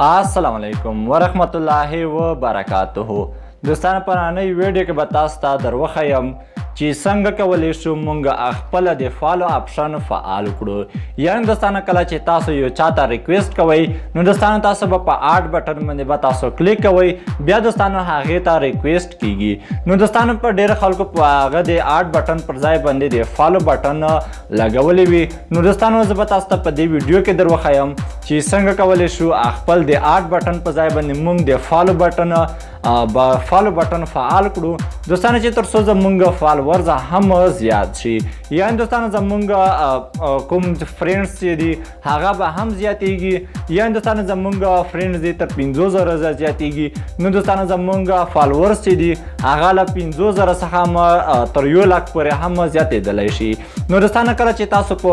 अस्सलाम वालेकुम वरहमतुल्लाहि वबरकातुहू। दोस्तانو په نننۍ ویډیو کې به تاسو ته در وښیم چې څنګه کولی شو موږ خپله د فالو آپشن فعال کړو. یعنې دوستانو کله چې تاسو یو چاته ریکویسټ کوئ نو دوستانو تاسو به په آډ بټن باندې به تاسو کلیک کوئ، بیا دوستانو هغې ته ریکویسټ کیږي. نو دوستانو په ډېرو خلکو په هغه د آډ بټن پر ځای باندې د فالو بټن لګولی وي. نو دوستانو زه به تاسو ته په دې ویډیو کې در وښیم چې څنګه کولی شو خپل د آډ بټن په ځای باندې موږ د فالو بټن فعال کړو. دوستانو چې تر څو زموږ فالورز هم زیات شي، یعنې دوستانو زموږ کوم فرینډز چې دي هغه به هم زیاتیږي، یعنې دوستانو زموږ فرینډز دي تر 50,000 زیاتیږي. نو دوستانو زموږ فالورز چې دي هغه له 50,000 څخه هم تر 1 لک پورې هم زیاتېدلی شي. نو دوستانو کله چې تاسو په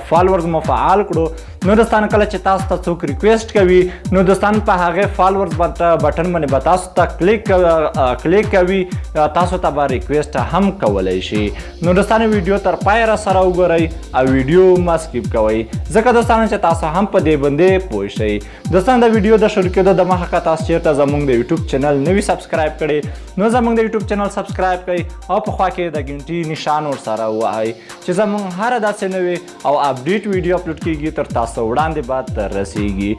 فالورز مو فعال کړو نو دوستانو کله چې تاسو ته څوک ریکویسټ کوي نو دوستانو په هغې فالورز بټن باندې به تاسو ته کلیک کوي، تاسو ته به ریکویسټ هم کولی شي. نو دوستانو ویډیو تر پای را سره وګورئ او ویډیو مه سکیپ کوئ، ځکه دوستانو چې تاسو هم په دې باندې پوه شئ. دوستانو د ویډیو د شروع کېدو د مخکې تاسو چېرته زموږ د یوټیوب چینل نوي سبسکرایب کړئ نو زموږ د یوټیوب چینل سبسکرایب کړئ او په خوا کې د ګنټې نشان ورسره ووهئ چې زموږ هره داسې نوې او اپډیټ ویډیو اپلوډ کیږي تر تاسو وړاندې به رسیږي.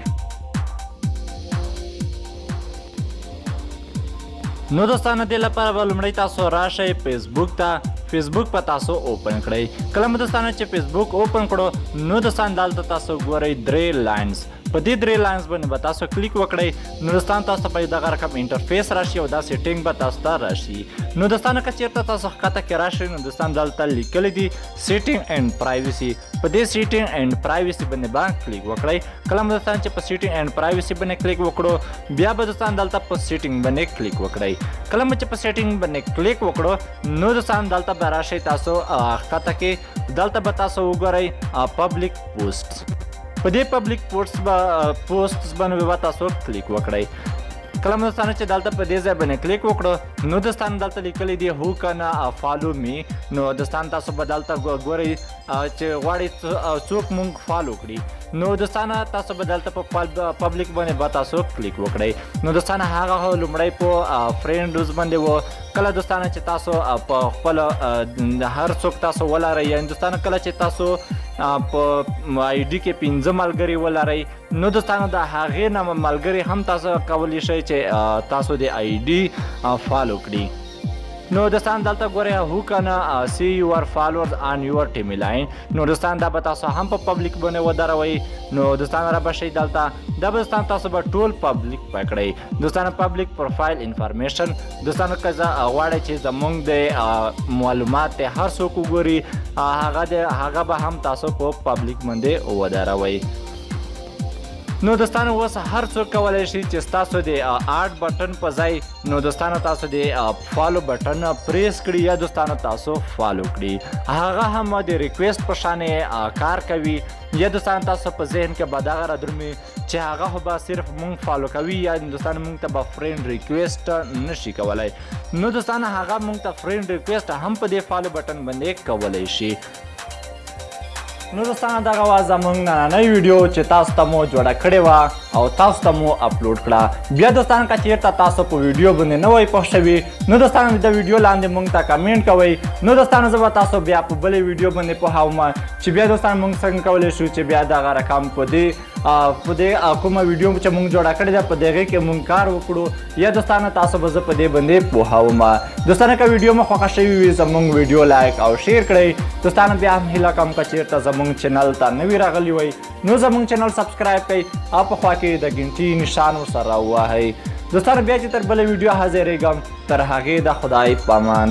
نو دوستانو دې لپاره به لومړی تاسو راشئ فیسبوک ته، فیسبوک په تاسو اوپن کړئ. کله مو دوستانو چې فیسبوک اوپن کړو نو دوستانو دلته تاسو ګورئ 3 لاینز، په دې 3 لاینز باندې به تاسو کلیک وکړئ. نو دوستانو تاسو ته دغه رقم انټرفیس راشي او دا سیټینګ به تاسو ته راشي. نو دوستانو که چېرته تاسو ښکته کې راشئ نو دوستانو دلته لیکلی دي سیټینګ اینډ پرایوسي، په دې سیټینګ اینډ پرایوسي باندې به کلیک وکړئ. کله مو دوستانو چې په سیټینګ اینډ پرایوسي باندې کلیک وکړو بیا به دوستانو دلته په سیټینګ باندې کلیک وکړئ. کله مو چې په سیټینګ باندې کلیک وکړو نو دوستانو دلته به راشئ تاسو ښکته کې، دلته به تاسو وګورئ پبلیک پوسټ، په دې پبلیک پوسټس باندې به تاسو کلیک وکړئ. کله مو دوستانو چې دلته په دې ځای باندې کلیک وکړو نو دوستانو دلته لیکلی دی هو کن فالو می. نو دوستانو تاسو به دلته ګورئ چې غواړئ څوک مونږ فالو کړي. نو دوستانو تاسو به دلته په پبلیک باندې به تاسو کلیک وکړئ. نو دوستانو هغه لومړی په فرینډز باندې و. کله دوستانو چې تاسو په خپل هر څوک تاسو ولرئ، یعنې دوستانو کله چې تاسو په آی ډي کې 5 ملګري ولرئ نو دوستانو د هغې نه ملګري هم تاسو کولی شئ چې تاسو د آی ډي فالو کړي. نو دوستان دلته ګورئ هو کنه سی یور فالوورز آن یور ټیمی لاین. نو دوستان دا به تاسو هم په پبلیک باندې ودروئ. نو دوستان را به شئ دلته دا به دوستان تاسو به ټول پبلیک پکړئ. دوستان پبلیک پروفایل انفارمیشن، دوستانو که غواړئ چې زموږ د معلومات هر څوک وګوري هغه به هم تاسو په پبلیک باندې ودروئ. نو دوستانو اوس هر څوک کولی شي چې ستاسو د آډ بټن په ځای نو دوستانو تاسو د فالو بټن پریس کړي یا دوستانو تاسو فالو کړي، هغه هم د ریکویسټ په شانې کار کوي. یا دوستانو تاسو په ذهن کې به دغه رادرومي چې هغه خو به صرف مونږ فالو کوي یا دوستانو مونږ ته به فرینډ ریکویسټ نشي کولی. نو دوستانو هغه مونږ ته فرینډ ریکویسټ هم په دې فالو بټن باندې کولی شي. نو دوستانو دغه وه زموږ نننۍ ویډیو چې تاسو ته مو جوړه کړې وه او تاسو ته مو اپلوډ کړه. بیا دوستانو که چېرته تاسو په ویډیو باندې نه وئ پوه شوي نو دوستانو د ویډیو لاندې مونږ ته کمنټ کوئ. نو دوستانو زه به تاسو بیا په بلې ویډیو باندې پوهوم چې بیا دوستانو مونږ څنګه کولی شو چې بیا دغه رقم په دې کومه ویډیو چې مونږ جوړه کړې ده په دغې کې مونږ کار وکړو یا دوستانو تاسو به زه په دې باندې پوهوم. دوستانو که ویډیو مو خوښه شوي وي زموږ ویډیو لایک او شیر کړئ. دوستانو بیا هم هیله کوم که چېرته زموږ چینل ته نوي راغلي وئ نو زموږ چینل سبسکرایب کړئ او په خوا کې د ګنټې نشان ورسره ووهئ. دوستانو بیا چې تر بلې ویډیو حاضرېږم تر هغې د خدای په امان.